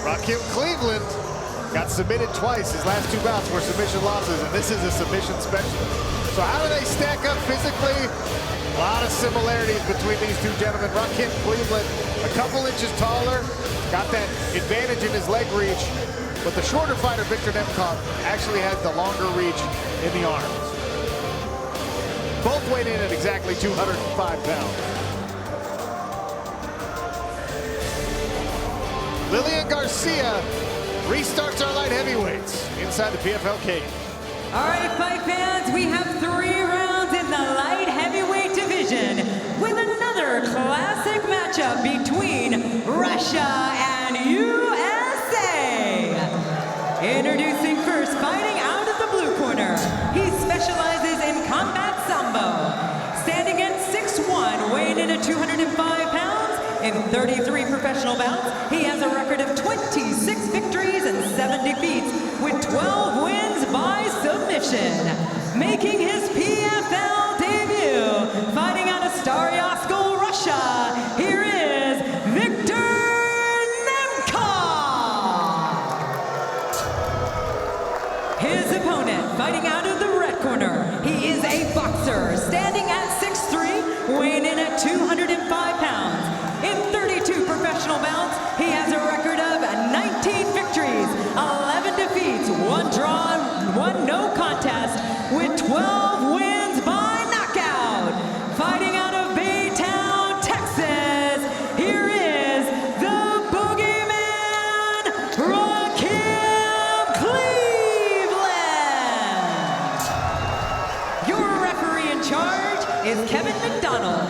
Rakim Cleveland got submitted twice. His last 2 bouts were submission losses, and this is a submission specialist. So how do they stack up physically? A lot of similarities between these two gentlemen. Rakim Cleveland, a couple inches taller, got that advantage in his leg reach, but the shorter fighter, Viktor Nemkov, actually has the longer reach in the arms. Both weighed in at exactly 205 pounds. Lillian Garcia restarts our light heavyweights inside the PFL cage. All right, fight fans, we have 3 rounds in the light heavyweight division with another classic matchup between Russia and USA. Introducing first, fighting out of the blue corner. He specializes in combat sambo. Standing at 6'1", weighing in at 205 pounds. In 33 professional bouts, he has a record of 26 victories and 7 defeats, with 12 wins by submission. Making his PFL debut, fighting out of Staryasko, Russia, here is Viktor Nemkov. His opponent, fighting out of the red corner, he is a boxer, standing at 6'3", weighing in at 205 pounds. In 32 professional bouts, he has a record of 19 victories, 11 defeats, 1 draw, 1 no contest, with 12 wins by knockout. Fighting out of Baytown, Texas, here is the boogeyman, Rakim Cleveland. Your referee in charge is Kevin McDonald.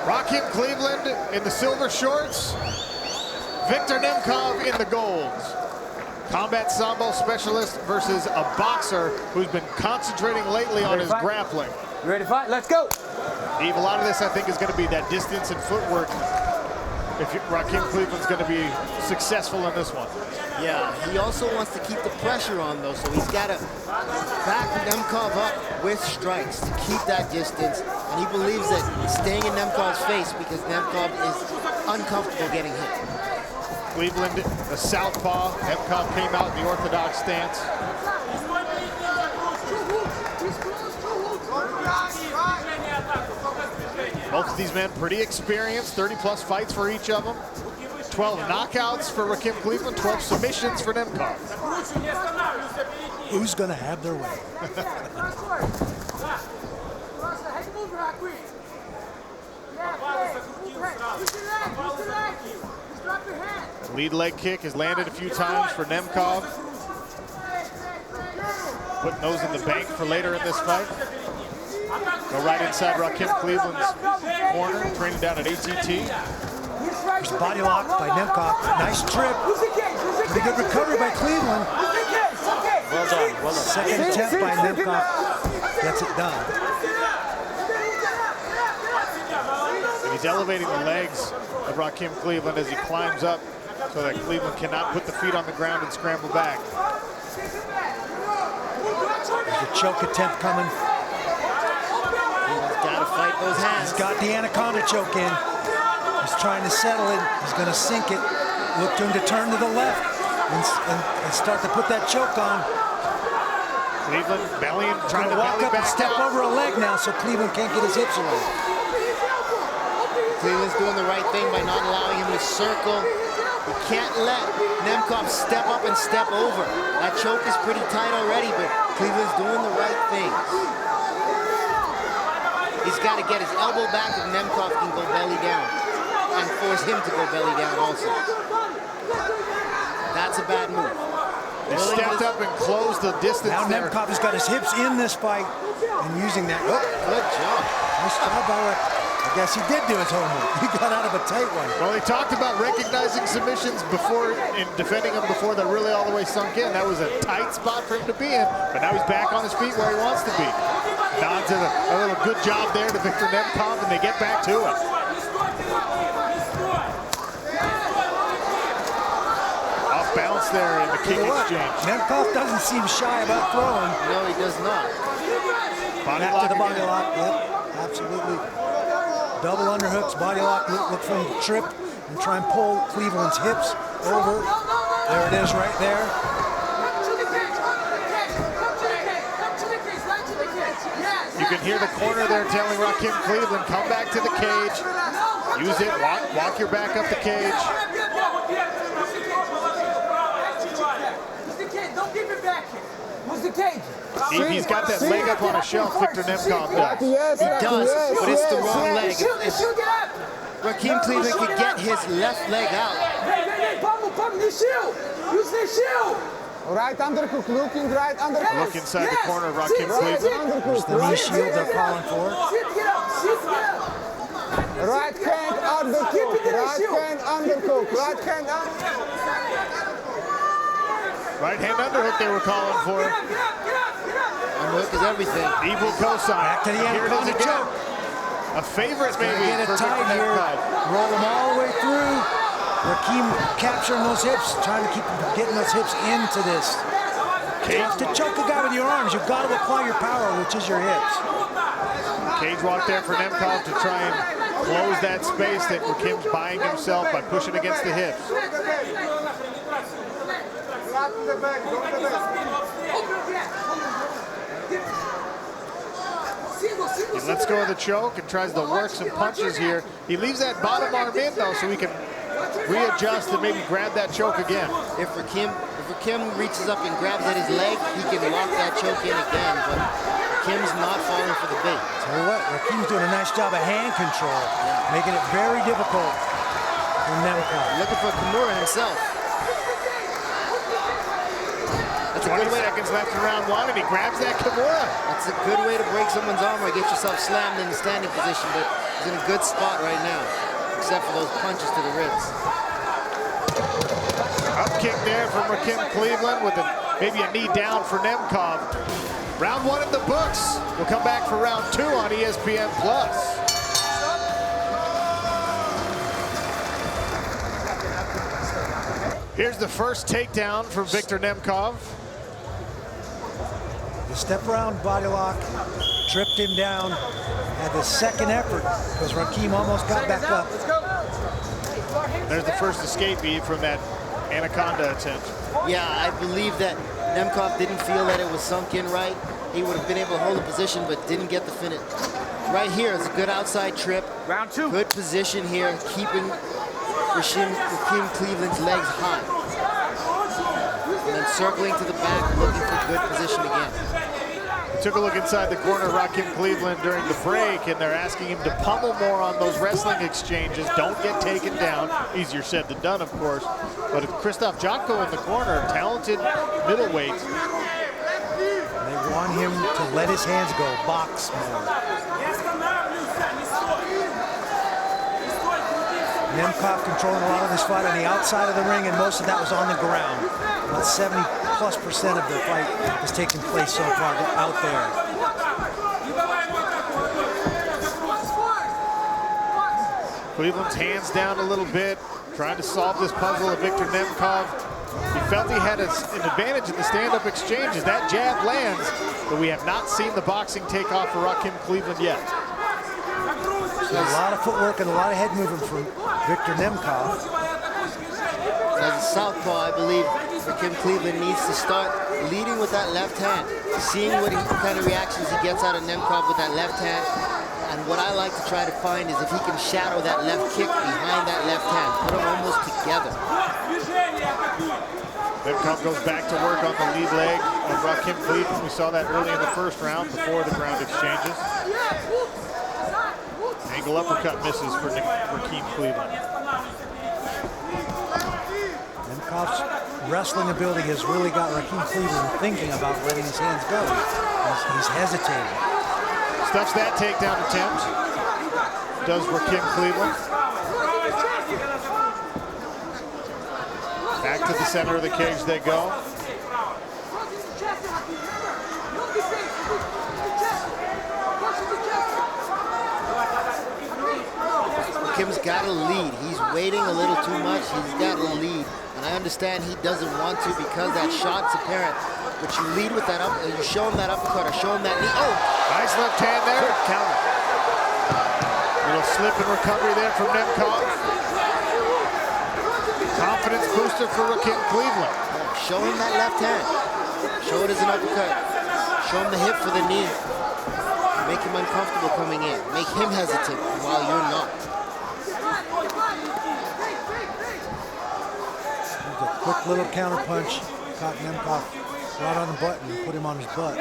Rakim Cleveland in the silver shorts, Viktor Nemkov in the golds. Combat sambo specialist versus a boxer who's been concentrating lately on his grappling. You ready to fight? Let's go! Eve, a lot of this I think is going to be that distance and footwork if Rakim Cleveland's going to be successful in this one. Yeah, he also wants to keep the pressure on though, so he's got to back Nemkov up with strikes to keep that distance. And he believes that staying in Nemkov's face because Nemkov is uncomfortable getting hit. Cleveland, the southpaw. Nemkov came out in the orthodox stance. Both of these men pretty experienced, 30-plus fights for each of them. 12 knockouts for Rakim Cleveland, 12 submissions for Nemkov. Who's going to have their way? Lead leg kick has landed a few times for Nemkov. Putting those in the bank for later in this fight. Go right inside Rakim Cleveland's corner, training down at ATT. There's body lock by Nemkov. Nice trip. Pretty good recovery by Cleveland. Well done, well done. Second attempt by Nemkov gets it done. And he's elevating the legs of Rakim Cleveland as he climbs up so that Cleveland cannot put the feet on the ground and scramble back. There's a choke attempt coming. He's got to fight those hands. He's got the anaconda choke in. He's trying to settle it. He's going to sink it. Look to him to turn to the left and start to put that choke on. Cleveland bellying, trying to walk up and step over a leg now so Cleveland can't get his hips away. Cleveland's doing the right thing by not allowing him to circle. You can't let Nemkov step up and step over. That choke is pretty tight already, but Cleveland's doing the right things. He's got to get his elbow back if Nemkov can go belly down and force him to go belly down also. That's a bad move. They stepped up and closed the distance. Now there. Nemkov has got his hips in this fight and using that. Oh, Good job. nice job by Rakim. I guess he did do his homework. He got out of a tight one. Well, he talked about recognizing submissions before and defending them before they're really all the way sunk in. That was a tight spot for him to be in, but now he's back on his feet where he wants to be. Nods a little good job there to Viktor Nemkov, and they get back to it. Off balance there in the kick exchange. Nemkov doesn't seem shy about throwing. No, he does not. Body Back lock to the body again. lock. Yep, absolutely. Double underhooks, body lock. Look for him to trip and try and pull Cleveland's hips over. There it is right there. You can hear the corner there telling Rakim Cleveland, come back to the cage. Use it, walk your back up the cage. Don't give it back here. Who's the cage? He's got that leg up on a shelf, Viktor Nemkov does. He does, but it's the wrong leg. If Rakim Cleveland could get his left leg out. Right underhook, looking right underhook. Look inside the corner of Rakim Cleveland. There's the knee shield they're calling for. Right hand underhook, right hand underhook, right hand underhook. Right hand underhook they were calling for. Underhook is everything. Evil cosign. Back to the Here it is anaconda again. choke. A favorite maybe Get it for tight Viktor here. Nemkov. Roll them all the way through. Rakim capturing those hips, trying to keep getting those hips into this. To choke a guy with your arms, you've got to apply your power, which is your hips. Cage walk there for Nemkov to try and close that space that Rakim's buying himself by pushing against the hips. He lets go of the choke and tries to work some punches here. He leaves that bottom arm in though, so he can readjust and maybe grab that choke again. If Rakim reaches up and grabs at his leg, he can lock that choke in again, but Rakim's not falling for the bait. Tell you what, Rakim's doing a nice job of hand control, making it very difficult for Nemkov. Looking for Kimura himself. That's a 20 good way. seconds left in round one, and he grabs that Kimura. That's a good way to break someone's arm or get yourself slammed in the standing position, but he's in a good spot right now, except for those punches to the ribs. Up kick there from Rakim Cleveland with maybe a knee down for Nemkov. Round one in the books. We'll come back for round two on ESPN+. Here's the first takedown from Viktor Nemkov. The step around body lock, tripped him down, had the second effort because Rakim almost got back up. There's the first escape beat from that anaconda attempt. Yeah, I believe that Nemkov didn't feel that it was sunk in right. He would have been able to hold the position, but didn't get the finish. Right here, it's a good outside trip. Round two. Good position here, keeping Rakim Cleveland's legs high. And then circling to the back, looking for good position again. Took a look inside the corner of Rakim Cleveland during the break, and they're asking him to pummel more on those wrestling exchanges. Don't get taken down. Easier said than done, of course. But Krzysztof Jotko in the corner, talented middleweight. They want him to let his hands go, box mode. Nemkov controlling a lot of this fight on the outside of the ring, and most of that was on the ground. About 70+% of the fight has taken place so far out there. Cleveland's hands down a little bit, trying to solve this puzzle of Viktor Nemkov. He felt he had an advantage in the stand-up exchanges. That jab lands, but we have not seen the boxing take off for Rakim Cleveland yet. A lot of footwork and a lot of head movement from Viktor Nemkov. As a southpaw, I believe Rakim Cleveland needs to start leading with that left hand, seeing what kind of reactions he gets out of Nemkov with that left hand. And what I like to try to find is if he can shadow that left kick behind that left hand, put them almost together. Nemkov goes back to work on the lead leg of Rakim Cleveland. We saw that early in the first round before the ground exchanges. Angle uppercut misses for Rakim Cleveland. Nemkov's wrestling ability has really got Rakim Cleveland thinking about letting his hands go. He's hesitating. Stuffs that takedown attempt. Does Rakim Cleveland. Back to the center of the cage they go. Kim's got to lead. He's waiting a little too much. He's got to lead. And I understand he doesn't want to because that shot's apparent. But you lead with that up, you show him that uppercut or show him that knee. Oh! Nice left hand there. Counter. Little slip and recovery there from Nemkov. faster for Rakim Cleveland. Show him that left hand. Show it as an uppercut. Show him the hip for the knee. Make him uncomfortable coming in. Make him hesitant while you're not. A quick little counter punch. Caught Nemkov right on the button and put him on his butt.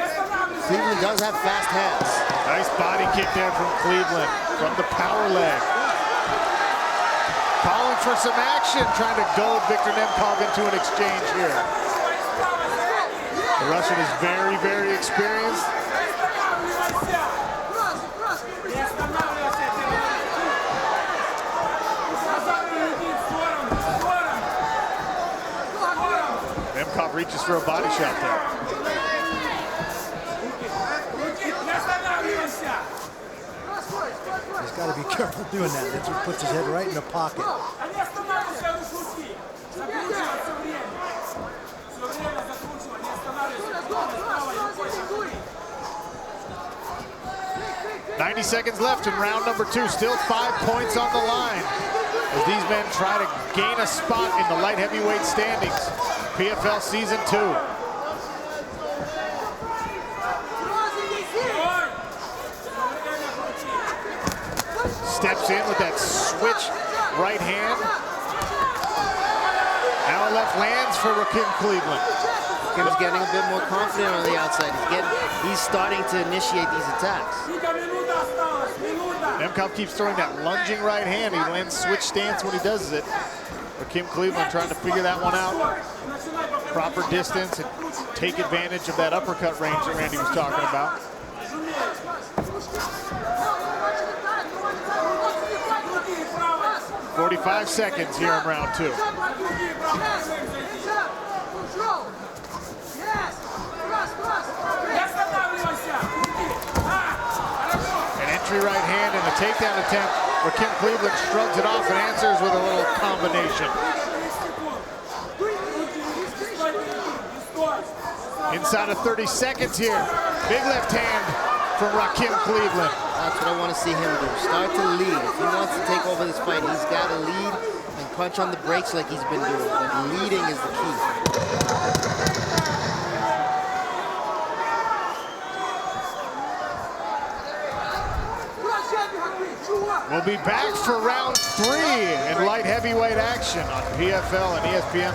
Cleveland does have fast hands. Nice body kick there from Cleveland from the power leg. Calling for some action, trying to goad Viktor Nemkov into an exchange here. The Russian is very, very experienced. Nemkov reaches for a body shot there. He's got to be careful doing that. That's what puts his head right in the pocket. 90 seconds left in round number 2. Still 5 points on the line as these men try to gain a spot in the light heavyweight standings. PFL Season 2. Steps in with that switch right hand. Now a left lands for Rakim Cleveland. Rakim's getting a bit more confident on the outside. He's starting to initiate these attacks. Nemkov keeps throwing that lunging right hand. He lands switch stance when he does it. Rakim Cleveland trying to figure that one out. Proper distance and take advantage of that uppercut range that Randy was talking about. "45 seconds here in round 2. An entry right hand and the takedown attempt. Rakim Cleveland shrugs it off and answers with a little combination. Inside of 30 seconds here. Big left hand from Rakim Cleveland. That's what I want to see him do. Start to lead. If he wants to take over this fight, he's got to lead and punch on the brakes like he's been doing. But leading is the key. We'll be back for round 3 in light heavyweight action on PFL and ESPN+.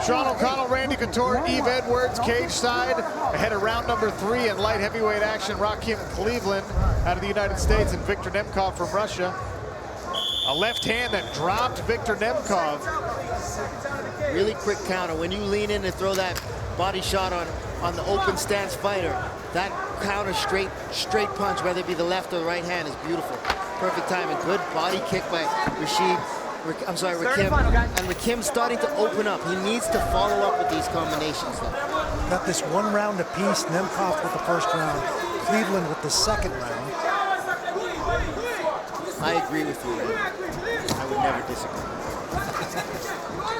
Sean O'Connell, Randy Couture, Yves Edwards, cage side. Ahead of round number 3 in light heavyweight action, Rakim Cleveland out of the United States and Viktor Nemkov from Russia. A left hand that dropped Viktor Nemkov. Really quick counter. When you lean in and throw that body shot on the open stance fighter, that counter straight punch, whether it be the left or the right hand, is beautiful. Perfect timing. Good body kick by Rakim. And Rakim's starting to open up. He needs to follow up with these combinations though. Got this 1 round apiece. Nemkov with the first round. Cleveland with the second round. I agree with you. I would never disagree.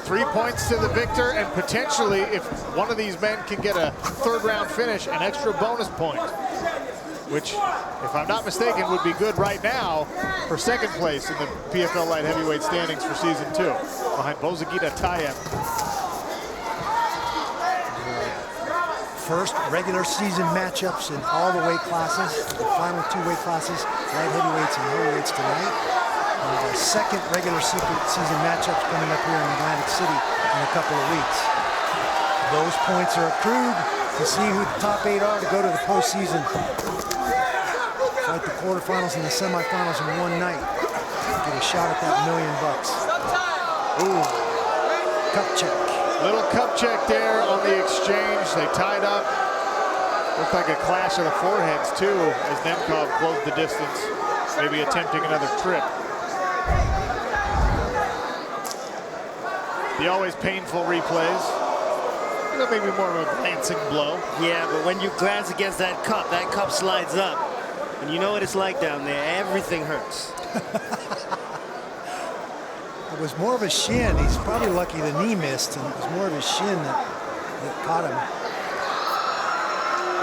3 points to the victor, and potentially, if one of these men can get a 3rd round finish, an extra bonus point, which, if I'm not mistaken, would be good right now for 2nd place in the PFL light heavyweight standings for season 2, behind Bozagita Tayev. First regular season matchups in all the weight classes. The final 2 weight classes, light heavyweights and heavyweights tonight. The 2nd regular season matchups coming up here in Atlantic City in a couple of weeks. Those points are accrued to see who the top 8 are to go to the postseason. Fight the quarterfinals and the semifinals in one night. Get a shot at that $1 million. Ooh, cup check. Little cup check there on the exchange. They tied up. Looked like a clash of the foreheads too as Nemkov closed the distance, maybe attempting another trip. The always painful replays. Maybe more of a glancing blow. Yeah, but when you glance against that cup slides up. And you know what it's like down there. Everything hurts. It was more of a shin. He's probably lucky the knee missed, and it was more of his shin that caught him.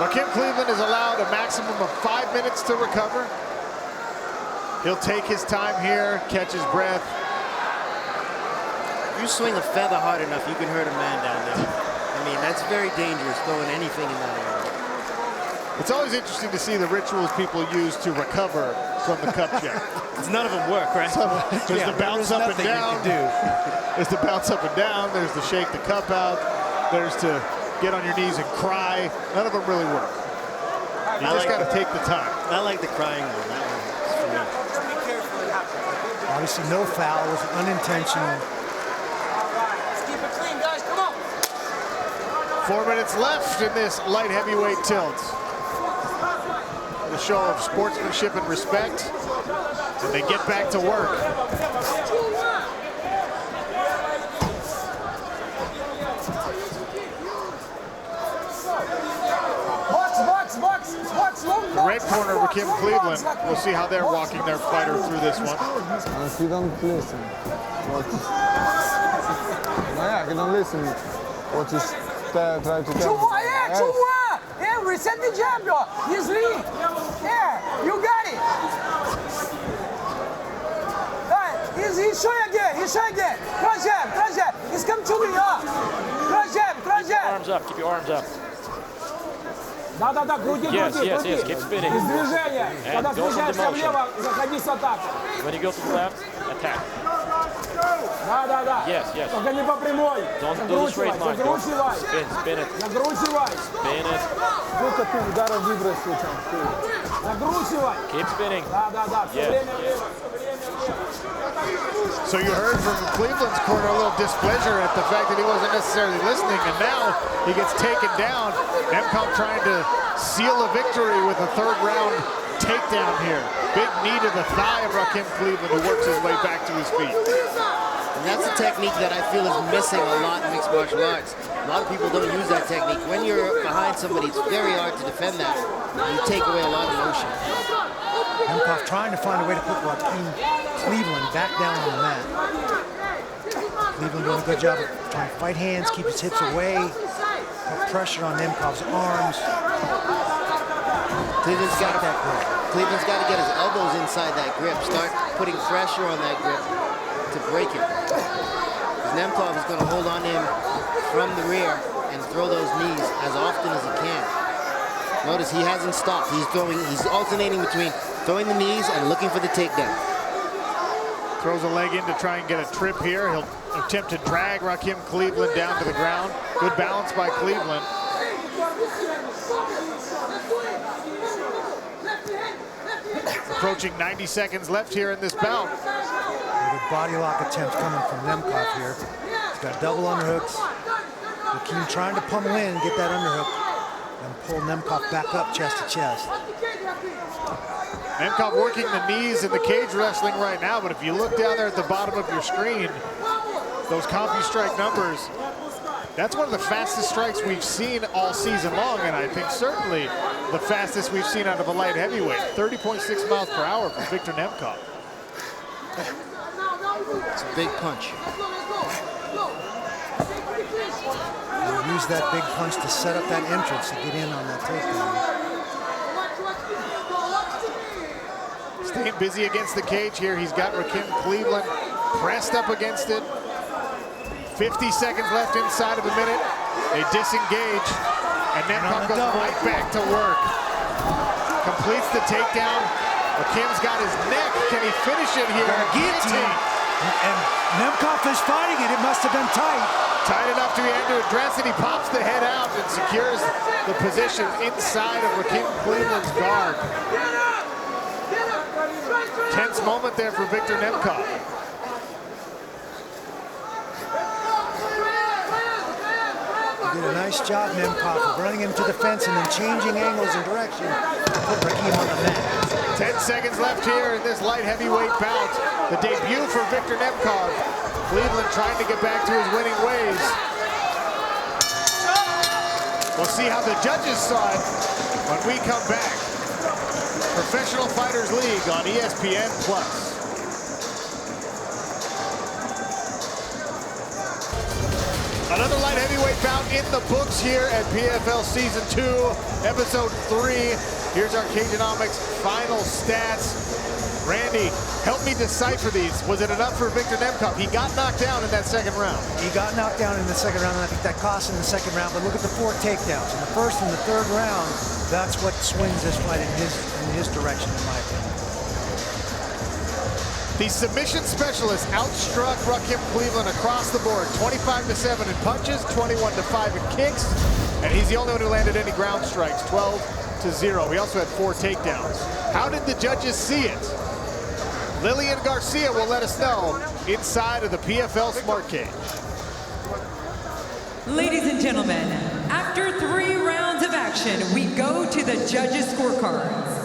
Rakim Cleveland is allowed a maximum of 5 minutes to recover. He'll take his time here, catch his breath. If you swing a feather hard enough, you can hurt a man down there. I mean, that's very dangerous, throwing anything in that area. It's always interesting to see the rituals people use to recover from the cup check. None of them work, right? So, there's the bounce up and down. There's the bounce up and down. There's the shake the cup out. There's to get on your knees and cry. None of them really work. You just got to take the time. I like the crying one. That one works for me. Obviously, no foul. It was unintentional. Keep it clean, guys. Come on. 4 minutes left in this light heavyweight tilt. A show of sportsmanship and respect, and they get back to work. The red corner, Rakim Cleveland. We'll see how they're walking their fighter through this one. He don't listen. He don't listen what he's trying to tell me. Yeah, reset the jab, yo. He's lean. Yeah, you got it. He's showing again. He's showing again. Cross jab, cross jab. He's come to me, Cross jab, cross jab. Arms up, keep your arms up. Да, крути, Yes, крути, yes, крути. yes, keep spinning. Из движения. And Когда go from the смещаешься motion. влево, заходи с атакой. When you go to the left, attack. Да. Yes, yes. Только не по прямой. Don't do the straight line. Go Закручивай. spin it, Закручивай. spin it. Сколько ты ударов выбросил там? Закручивай. Keep spinning. Да. Все Yes, время yes. влево. So you heard from Cleveland's corner a little displeasure at the fact that he wasn't necessarily listening, and now he gets taken down. Nemkov trying to seal a victory with a third-round takedown here. Big knee to the thigh of Rakim Cleveland, who works his way back to his feet. And that's a technique that I feel is missing a lot in mixed martial arts. A lot of people don't use that technique. When you're behind somebody, it's very hard to defend that. You take away a lot of motion. Nemkov trying to find a way to put Rakim Cleveland back down on the mat. Cleveland doing a good job of trying to fight hands, keep his hips away, put pressure on Nemkov's arms. Cleveland's got to get his elbows inside that grip, start putting pressure on that grip to break it. Because Nemkov is going to hold on to him from the rear and throw those knees as often as he can. Notice he hasn't stopped. He's alternating between throwing the knees and looking for the takedown. Throws a leg in to try and get a trip here. He'll attempt to drag Rakim Cleveland down to the ground. Good balance by Cleveland. Approaching 90 seconds left here in this bout. Good body lock attempt coming from Nemkov here. He's got double underhooks. Rakim trying to pummel in, get that underhook, and pull Nemkov back up chest to chest. Nemkov working the knees in the cage wrestling right now, but if you look down there at the bottom of your screen, those CompuStrike numbers, that's one of the fastest strikes we've seen all season long, and I think certainly the fastest we've seen out of a light heavyweight. 30.6 miles per hour from Viktor Nemkov. It's a big punch. He'll use that big punch to set up that entrance to get in on that takedown. Staying busy against the cage here. He's got Rakim Cleveland pressed up against it. 50 seconds left inside of a minute. They disengage, and Nemkov goes right back to work. Completes the takedown. Rakim's got his neck. Can he finish it here? Guillotine. And Nemkov is fighting it. It must have been tight. Tight enough to be able to address it. He pops the head out and secures the position inside of Rakim Cleveland's guard. Tense moment there for Viktor Nemkov. Did a nice job, Nemkov, running him to the fence and then changing angles and direction to put Rakim on the mat. 10 seconds left here in this light heavyweight bout. The debut for Viktor Nemkov. Cleveland trying to get back to his winning ways. We'll see how the judges saw it when we come back. Professional Fighters League on ESPN+. Another light heavyweight bout in the books here at PFL Season 2, Episode 3. Here's our Cageonomics final stats. Randy, help me decipher these. Was it enough for Viktor Nemkov? He got knocked down in that second round. He got knocked down in the second round, and I think that cost him the second round. But look at the 4 takedowns. In the first and the third round, that's what swings this fight in his direction, in my opinion. The submission specialist outstruck Rakim Cleveland across the board, 25-7 in punches, 21-5 in kicks, and he's the only one who landed any ground strikes, 12-0. He also had 4 takedowns. How did the judges see it? Lillian Garcia will let us know inside of the PFL Smart Cage. Ladies and gentlemen, after 3 rounds of action, we go to the judges' scorecards.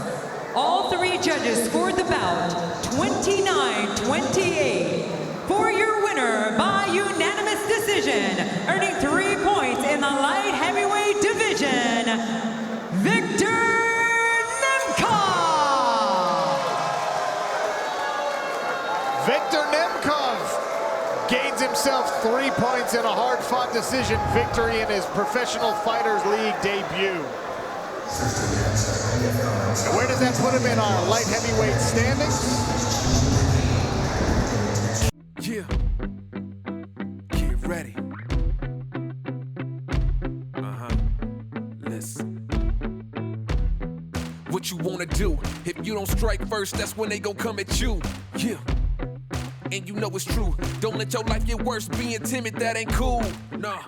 All 3 judges scored the bout 29-28. For your winner by unanimous decision, earning 3 points in the light heavyweight division, Viktor Nemkov! Viktor Nemkov gains himself 3 points in a hard-fought decision victory in his Professional Fighters League debut. And where does that put him in our light heavyweight standings? Yeah. Get ready. Listen. What you wanna do? If you don't strike first, that's when they gon' come at you. Yeah. And you know it's true. Don't let your life get worse. Being timid, that ain't cool. Nah.